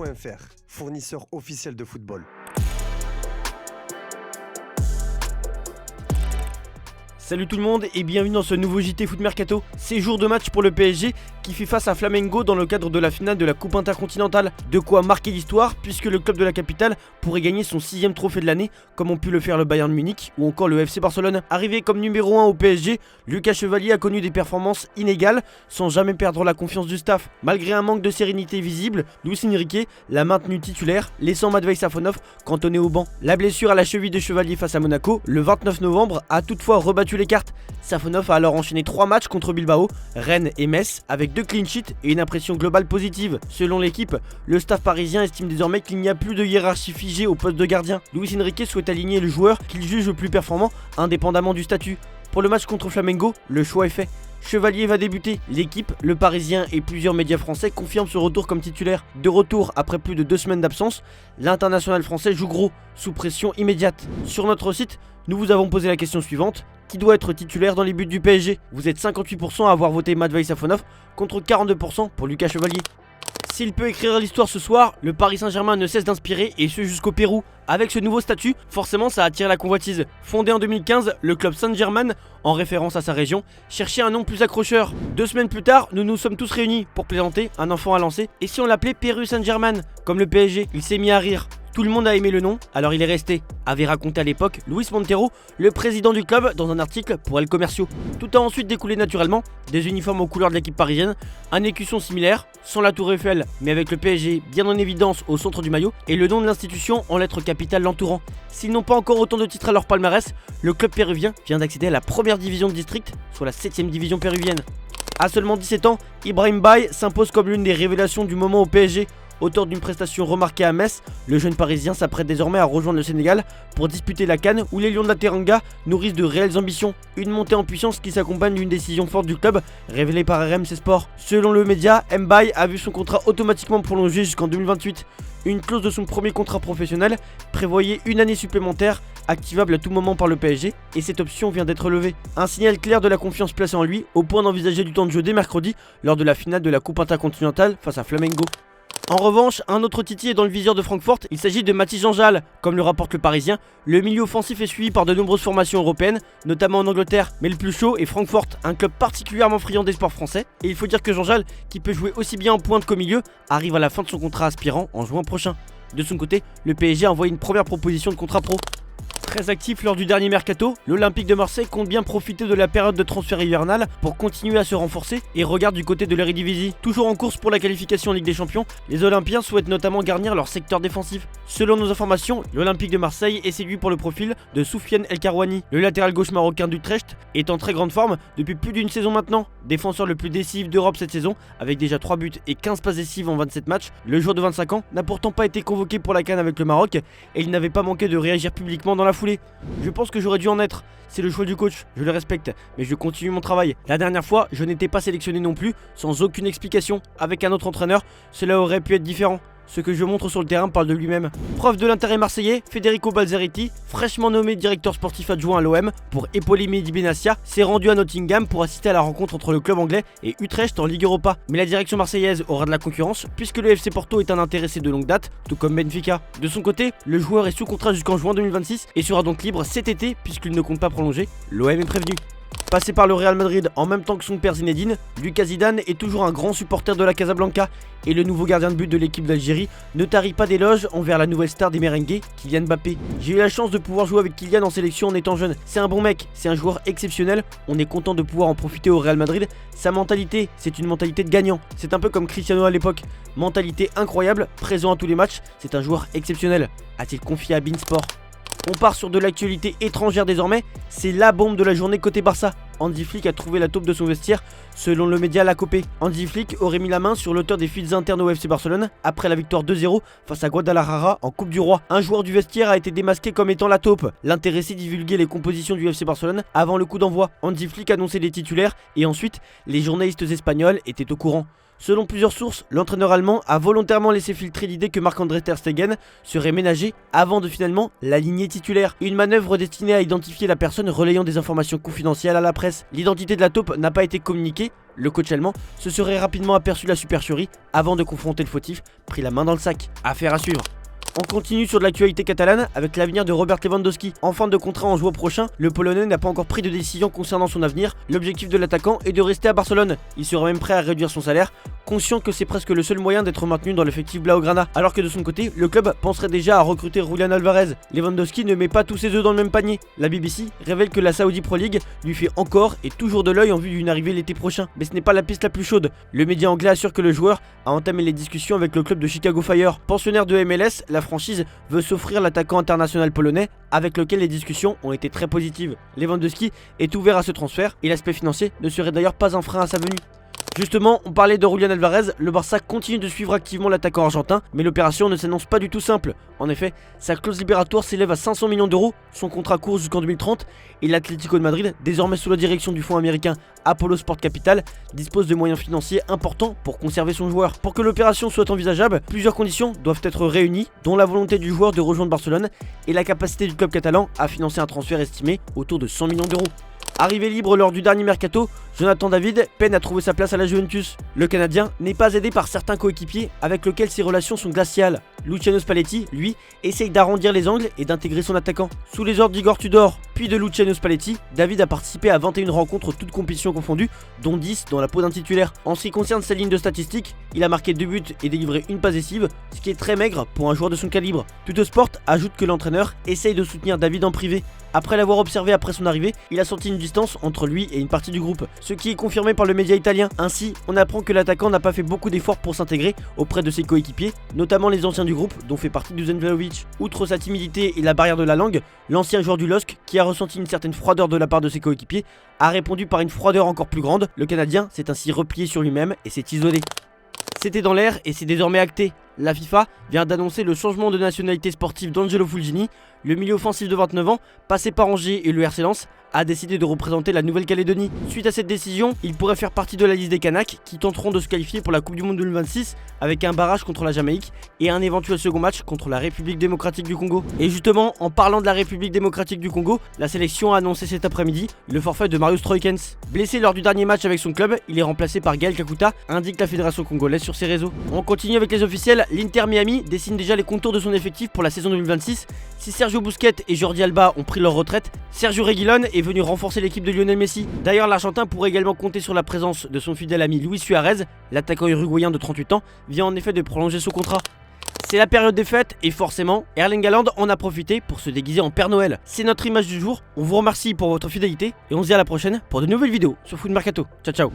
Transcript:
Footmercato.fr, fournisseur officiel de football. Salut tout le monde et bienvenue dans ce nouveau JT Foot Mercato. C'est jour de match pour le PSG qui fait face à Flamengo dans le cadre de la finale de la Coupe Intercontinentale. De quoi marquer l'histoire puisque le club de la capitale pourrait gagner son 6ème trophée de l'année comme ont pu le faire le Bayern Munich ou encore le FC Barcelone. Arrivé comme numéro 1 au PSG, Lucas Chevalier a connu des performances inégales sans jamais perdre la confiance du staff. Malgré un manque de sérénité visible, Luis Enrique l'a maintenu titulaire, laissant Matvei Safonov cantonné au banc. La blessure à la cheville de Chevalier face à Monaco le 29 novembre a toutefois rebattu les cartes. Safonov a alors enchaîné 3 matchs contre Bilbao, Rennes et Metz avec 2 clean sheets et une impression globale positive. Selon l'équipe, le staff parisien estime désormais qu'il n'y a plus de hiérarchie figée au poste de gardien. Luis Enrique souhaite aligner le joueur qu'il juge le plus performant indépendamment du statut. Pour le match contre Flamengo, le choix est fait. Chevalier va débuter. L'équipe, le Parisien et plusieurs médias français confirment ce retour comme titulaire. De retour après plus de 2 semaines d'absence, l'international français joue gros, sous pression immédiate. Sur notre site, nous vous avons posé la question suivante. Qui doit être titulaire dans les buts du PSG? Vous êtes 58% à avoir voté Matvei Safonov contre 42% pour Lucas Chevalier. S'il peut écrire l'histoire ce soir, le Paris Saint-Germain ne cesse d'inspirer et ce jusqu'au Pérou. Avec ce nouveau statut, forcément ça attire la convoitise. Fondé en 2015, le club Saint-Germain, en référence à sa région, cherchait un nom plus accrocheur. 2 semaines plus tard, nous nous sommes tous réunis pour plaisanter, un enfant à lancer. Et si on l'appelait Pérou Saint-Germain, comme le PSG? Il s'est mis à rire. Tout le monde a aimé le nom, alors il est resté, avait raconté à l'époque Luis Montero, le président du club, dans un article pour El Comercio. Tout a ensuite découlé naturellement, des uniformes aux couleurs de l'équipe parisienne, un écusson similaire, sans la tour Eiffel, mais avec le PSG bien en évidence au centre du maillot, et le nom de l'institution en lettres capitales l'entourant. S'ils n'ont pas encore autant de titres à leur palmarès, le club péruvien vient d'accéder à la première division de district, soit la 7ème division péruvienne. À seulement 17 ans, Ibrahim Baye s'impose comme l'une des révélations du moment au PSG. Auteur d'une prestation remarquée à Metz, le jeune parisien s'apprête désormais à rejoindre le Sénégal pour disputer la CAN où les Lions de la Teranga nourrissent de réelles ambitions. Une montée en puissance qui s'accompagne d'une décision forte du club révélée par RMC Sport. Selon le média, Mbaye a vu son contrat automatiquement prolongé jusqu'en 2028. Une clause de son premier contrat professionnel prévoyait une année supplémentaire activable à tout moment par le PSG et cette option vient d'être levée. Un signal clair de la confiance placée en lui au point d'envisager du temps de jeu dès mercredi lors de la finale de la Coupe Intercontinentale face à Flamengo. En revanche, un autre Titi est dans le viseur de Francfort, il s'agit de Mathys Janjal. Comme le rapporte le Parisien, le milieu offensif est suivi par de nombreuses formations européennes, notamment en Angleterre. Mais le plus chaud est Francfort, un club particulièrement friand des sports français. Et il faut dire que Janjal, qui peut jouer aussi bien en pointe qu'au milieu, arrive à la fin de son contrat aspirant en juin prochain. De son côté, le PSG a envoyé une première proposition de contrat pro. Très actif lors du dernier mercato, l'Olympique de Marseille compte bien profiter de la période de transfert hivernale pour continuer à se renforcer et regarde du côté de l'Eredivisie. Toujours en course pour la qualification en Ligue des Champions, les Olympiens souhaitent notamment garnir leur secteur défensif. Selon nos informations, l'Olympique de Marseille est séduit pour le profil de Soufiane El Karouani. Le latéral gauche marocain d'Utrecht est en très grande forme depuis plus d'une saison maintenant. Défenseur le plus décisif d'Europe cette saison, avec déjà 3 buts et 15 passes décisives en 27 matchs, le joueur de 25 ans n'a pourtant pas été convoqué pour la CAN avec le Maroc et il n'avait pas manqué de réagir publiquement dans la foulée. Je pense que j'aurais dû en être, c'est le choix du coach, je le respecte, mais je continue mon travail. La dernière fois, je n'étais pas sélectionné non plus, sans aucune explication. Avec un autre entraîneur, cela aurait pu être différent. Ce que je montre sur le terrain parle de lui-même. Preuve de l'intérêt marseillais, Federico Balzaretti, fraîchement nommé directeur sportif adjoint à l'OM pour épauler Mehdi Benassia, s'est rendu à Nottingham pour assister à la rencontre entre le club anglais et Utrecht en Ligue Europa. Mais la direction marseillaise aura de la concurrence puisque le FC Porto est un intéressé de longue date, tout comme Benfica. De son côté, le joueur est sous contrat jusqu'en juin 2026 et sera donc libre cet été puisqu'il ne compte pas prolonger. L'OM est prévenu. Passé par le Real Madrid en même temps que son père Zinedine, Lucas Zidane est toujours un grand supporter de la Casablanca et le nouveau gardien de but de l'équipe d'Algérie ne tarit pas d'éloges envers la nouvelle star des merengues, Kylian Mbappé. J'ai eu la chance de pouvoir jouer avec Kylian en sélection en étant jeune. C'est un bon mec, c'est un joueur exceptionnel, on est content de pouvoir en profiter au Real Madrid. Sa mentalité, c'est une mentalité de gagnant, c'est un peu comme Cristiano à l'époque. Mentalité incroyable, présent à tous les matchs, c'est un joueur exceptionnel, a-t-il confié à Beansport. On part sur de l'actualité étrangère désormais, c'est la bombe de la journée côté Barça. Hansi Flick a trouvé la taupe de son vestiaire, selon le média La Copé. Hansi Flick aurait mis la main sur l'auteur des fuites internes au FC Barcelone après la victoire 2-0 face à Guadalajara en Coupe du Roi. Un joueur du vestiaire a été démasqué comme étant la taupe. L'intéressé divulguait les compositions du FC Barcelone avant le coup d'envoi. Hansi Flick annonçait les titulaires et ensuite les journalistes espagnols étaient au courant. Selon plusieurs sources, l'entraîneur allemand a volontairement laissé filtrer l'idée que Marc-André ter Stegen serait ménagé avant de finalement l'aligner titulaire. Une manœuvre destinée à identifier la personne relayant des informations confidentielles à la presse. L'identité de la taupe n'a pas été communiquée. Le coach allemand se serait rapidement aperçu de la supercherie avant de confronter le fautif, pris la main dans le sac. Affaire à suivre. On continue sur de l'actualité catalane avec l'avenir de Robert Lewandowski. En fin de contrat en juin prochain, le Polonais n'a pas encore pris de décision concernant son avenir. L'objectif de l'attaquant est de rester à Barcelone. Il sera même prêt à réduire son salaire, conscient que c'est presque le seul moyen d'être maintenu dans l'effectif Blaugrana. Alors que de son côté, le club penserait déjà à recruter Julian Alvarez. Lewandowski ne met pas tous ses œufs dans le même panier. La BBC révèle que la Saudi Pro League lui fait encore et toujours de l'œil en vue d'une arrivée l'été prochain. Mais ce n'est pas la piste la plus chaude. Le média anglais assure que le joueur a entamé les discussions avec le club de Chicago Fire. Pensionnaire de MLS, la franchise veut s'offrir l'attaquant international polonais avec lequel les discussions ont été très positives. Lewandowski est ouvert à ce transfert et l'aspect financier ne serait d'ailleurs pas un frein à sa venue. Justement, on parlait de Julian Alvarez, le Barça continue de suivre activement l'attaquant argentin, mais l'opération ne s'annonce pas du tout simple. En effet, sa clause libératoire s'élève à 500 millions d'euros, son contrat court jusqu'en 2030, et l'Atlético de Madrid, désormais sous la direction du fonds américain Apollo Sport Capital, dispose de moyens financiers importants pour conserver son joueur. Pour que l'opération soit envisageable, plusieurs conditions doivent être réunies, dont la volonté du joueur de rejoindre Barcelone et la capacité du club catalan à financer un transfert estimé autour de 100 millions d'euros. Arrivé libre lors du dernier mercato, Jonathan David peine à trouver sa place à la Juventus. Le Canadien n'est pas aidé par certains coéquipiers avec lesquels ses relations sont glaciales. Luciano Spalletti, lui, essaye d'arrondir les angles et d'intégrer son attaquant. Sous les ordres d'Igor Tudor, puis de Luciano Spalletti, David a participé à 21 rencontres toutes compétitions confondues, dont 10 dans la peau d'un titulaire. En ce qui concerne sa ligne de statistiques, il a marqué 2 buts et délivré une passe décisive, ce qui est très maigre pour un joueur de son calibre. Tuttosport ajoute que l'entraîneur essaye de soutenir David en privé. Après l'avoir observé après son arrivée, il a senti une distance entre lui et une partie du groupe, ce qui est confirmé par le média italien. Ainsi, on apprend que l'attaquant n'a pas fait beaucoup d'efforts pour s'intégrer auprès de ses coéquipiers, notamment les anciens du groupe dont fait partie Dusan Vlahovic. Outre sa timidité et la barrière de la langue, l'ancien joueur du LOSC, qui a ressenti une certaine froideur de la part de ses coéquipiers, a répondu par une froideur encore plus grande. Le Canadien s'est ainsi replié sur lui-même et s'est isolé. C'était dans l'air et c'est désormais acté. La FIFA vient d'annoncer le changement de nationalité sportive d'Angelo Fulgini. Le milieu offensif de 29 ans, passé par Angers et le RC Lens, a décidé de représenter la Nouvelle-Calédonie. Suite à cette décision, il pourrait faire partie de la liste des Kanaks qui tenteront de se qualifier pour la Coupe du Monde 2026 avec un barrage contre la Jamaïque et un éventuel second match contre la République démocratique du Congo. Et justement, en parlant de la République démocratique du Congo, la sélection a annoncé cet après-midi le forfait de Marius Troikens. Blessé lors du dernier match avec son club, il est remplacé par Gaël Kakuta, indique la fédération congolaise sur ses réseaux. On continue avec les officiels. L'Inter Miami dessine déjà les contours de son effectif pour la saison 2026. Si Sergio Busquets et Jordi Alba ont pris leur retraite, Sergio Reguilón est venu renforcer l'équipe de Lionel Messi. D'ailleurs, l'Argentin pourrait également compter sur la présence de son fidèle ami Luis Suarez. L'attaquant uruguayen de 38 ans vient en effet de prolonger son contrat. C'est la période des fêtes et forcément, Erling Haaland en a profité pour se déguiser en Père Noël. C'est notre image du jour, on vous remercie pour votre fidélité et on se dit à la prochaine pour de nouvelles vidéos sur Foot Mercato. Ciao ciao.